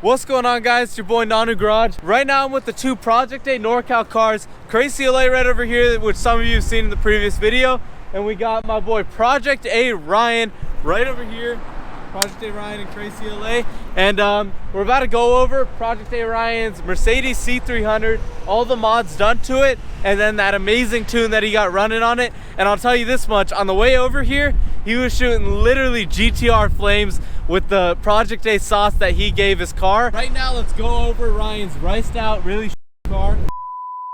What's going on, guys? It's your boy Nanu Garage. Right now I'm with the two Project A NorCal cars, Crazy LA right over here, which some of you have seen in the previous video, and we got my boy Project A Ryan right over here. Project A Ryan and Crazy LA, and we're about to go over Project A Ryan's Mercedes C300, all the mods done to it, and then that amazing tune that he got running on it. And I'll tell you this much, on the way over here he was shooting literally GTR flames with the Project A sauce that he gave his car. Right now let's go over Ryan's riced out really car.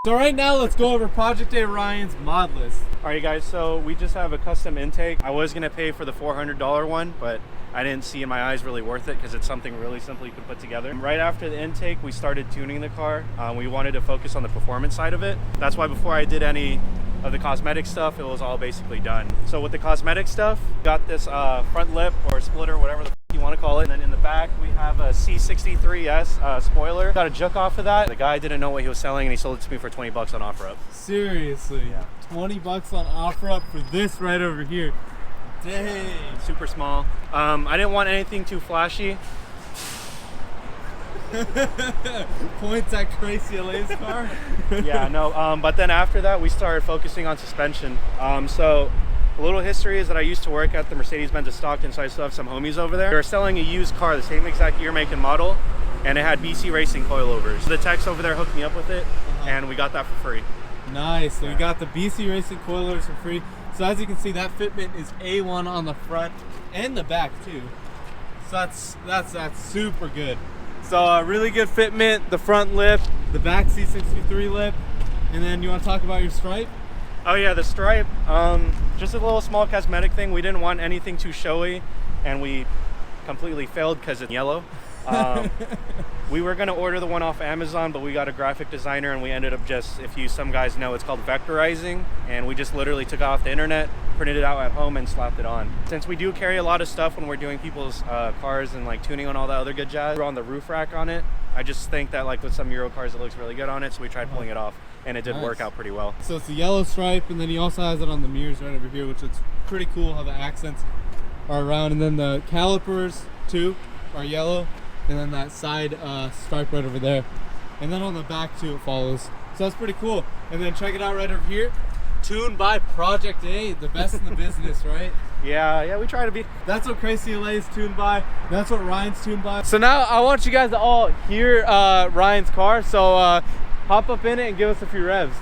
So right now let's go over Project A Ryan's mod list. Alright guys, so we just have a custom intake. I was gonna pay for the $400 one, but I didn't see in my eyes really worth it because it's something really simple you can put together. Right after the intake, we started tuning the car. We wanted to focus on the performance side of it. That's why before I did any of the cosmetic stuff, it was all basically done. So with the cosmetic stuff, got this front lip or splitter, whatever the you want to call it. And then in the back, we have a C63S spoiler. Got a juke off of that. The guy didn't know what he was selling and he sold it to me for 20 bucks on OfferUp. Seriously? Yeah. 20 bucks on OfferUp for this right over here. Dang. Super small. I didn't want anything too flashy. Points at Crazy LA's car. Yeah, no. But then after that, we started focusing on suspension. So a little history is that I used to work at the Mercedes-Benz of Stockton, so I still have some homies over there. They were selling a used car, the same exact year, make, and model, and it had BC Racing coilovers. The techs over there hooked me up with it, and we got that for free. Nice. So we got the BC Racing coilovers for free. So as you can see, that fitment is A1 on the front and the back too. So that's super good. So really good fitment, the front lip, the back C63 lip, and then you want to talk about your stripe? Oh yeah, the stripe, just a little small cosmetic thing. We didn't want anything too showy, and we completely failed because it's yellow. We were going to order the one off Amazon, but we got a graphic designer and we ended up just, if some guys know, it's called vectorizing, and we just literally took it off the internet, printed it out at home, and slapped it on. Since we do carry a lot of stuff when we're doing people's cars and like tuning on all that other good jazz, we're on the roof rack on it. I just think that like with some Euro cars it looks really good on it, so we tried pulling it off, and it did work out pretty well. So it's a yellow stripe, and then he also has it on the mirrors right over here, which is pretty cool how the accents are around, and then the calipers too are yellow, and then that side stripe right over there, and then on the back too it follows. So that's pretty cool. And then check it out right over here, tuned by Project A, the best in the business, right? Yeah, we try to be. That's what Crazy LA is tuned by. That's what Ryan's tuned by. So now I want you guys to all hear Ryan's car. So hop up in it and give us a few revs.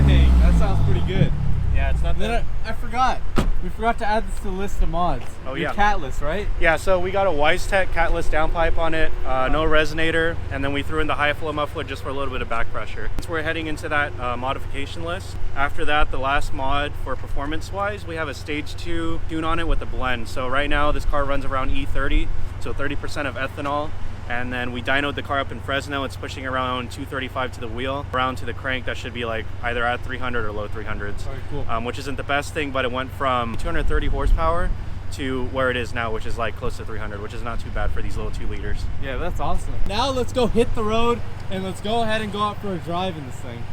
Dang, that sounds pretty good. Yeah, it's not that. I forgot. We forgot to add this to the list of mods. Oh your yeah. cat list, right? Yeah, so we got a WiseTech catless downpipe on it, no resonator, and then we threw in the high flow muffler just for a little bit of back pressure. Since we're heading into that modification list, after that, the last mod for performance-wise, we have a stage 2 tune on it with a blend. So right now, this car runs around E30, so 30% of ethanol. And then we dynoed the car up in Fresno. It's pushing around 235 to the wheel. Around to the crank, that should be like either at 300 or low 300s. Very cool. Which isn't the best thing, but it went from 230 horsepower to where it is now, which is like close to 300, which is not too bad for these little 2 liters. Yeah, that's awesome. Now let's go hit the road and let's go ahead and go out for a drive in this thing.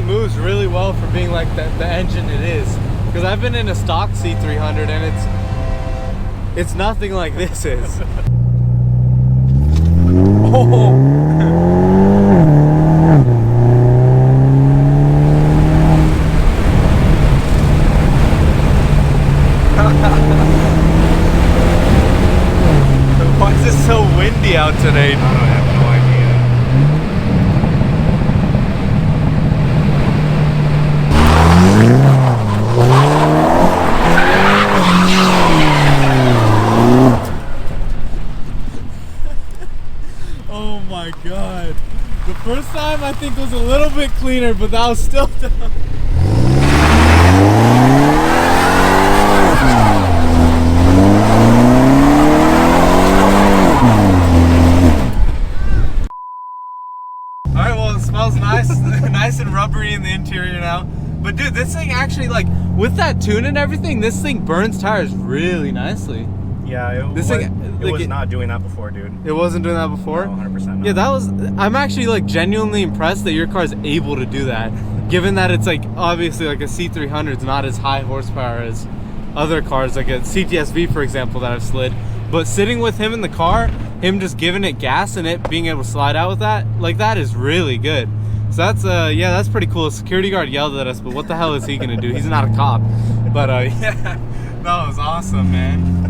Moves really well for being like the engine it is, because I've been in a stock C300 and it's nothing like this is. Oh. Why is it so windy out today? I have no idea. Oh my god. The first time I think was a little bit cleaner, but that was still tough. rubbery in the interior now. But dude, this thing actually, like, with that tune and everything, this thing burns tires really nicely. Yeah, it was not doing that before, dude. It wasn't doing that before? No, 100% not. Yeah, I'm actually like genuinely impressed that your car is able to do that. Given that it's like, obviously like a C300 is not as high horsepower as other cars, like a CTS-V, for example, that I've slid. But sitting with him in the car, him just giving it gas and it being able to slide out with that, like, that is really good. So that's, yeah, that's pretty cool. Security guard yelled at us, but what the hell is he gonna do? He's not a cop. But yeah, that was awesome, man.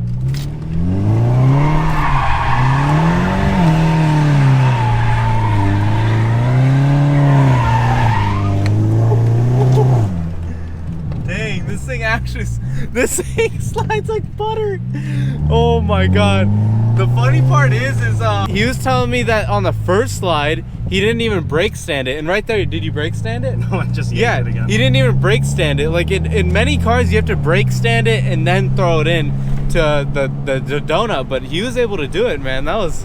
Dang, this thing slides like butter. Oh my god. The funny part is he was telling me that on the first slide he didn't even brake stand it, and right there, did you brake stand it? No, I just yeah, it again. He didn't even brake stand it. Like in many cars you have to brake stand it and then throw it in to the donut, but he was able to do it, man. That was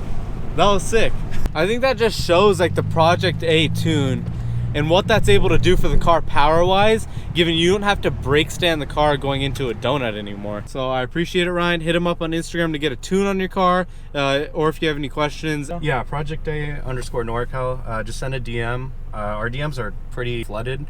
sick. I think that just shows like the Project A tune and what that's able to do for the car power-wise, given you don't have to brake stand the car going into a donut anymore. So I appreciate it, Ryan. Hit him up on Instagram to get a tune on your car, or if you have any questions. Yeah, Project A _NorCal. Just send a DM. Our DMs are pretty flooded,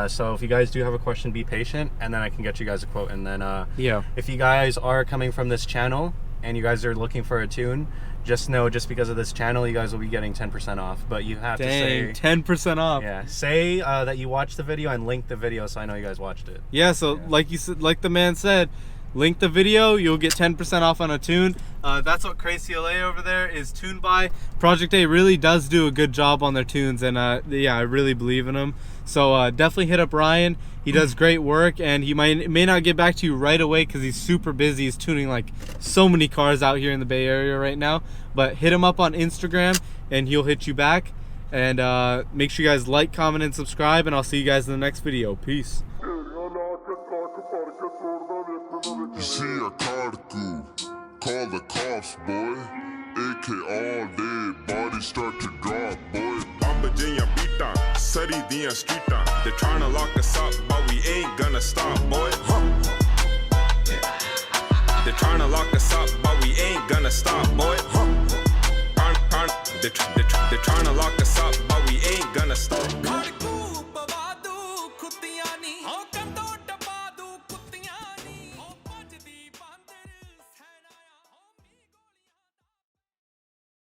so if you guys do have a question, be patient, and then I can get you guys a quote. And then yeah, if you guys are coming from this channel and you guys are looking for a tune, just know, just because of this channel, you guys will be getting 10% off. But you have to say 10% off. Yeah, say that you watched the video and link the video so I know you guys watched it. Yeah, so yeah, like you said, like the man said, link the video, you'll get 10% off on a tune. That's what Crazy LA over there is tuned by. Project A really does do a good job on their tunes, and yeah, I really believe in them. So definitely hit up Ryan. He does great work, and he may not get back to you right away because he's super busy. He's tuning like so many cars out here in the Bay Area right now. But hit him up on Instagram and he'll hit you back. And make sure you guys like, comment, and subscribe, and I'll see you guys in the next video. Peace. You see a car cool, call the cops, boy. AK all day, body start to drop, boy. Virginia beat down, study the street down. They're trying to lock us up, but we ain't gonna stop, boy. They're trying to lock us up, but we ain't gonna stop, boy. They're trying to lock us up, but we ain't gonna stop.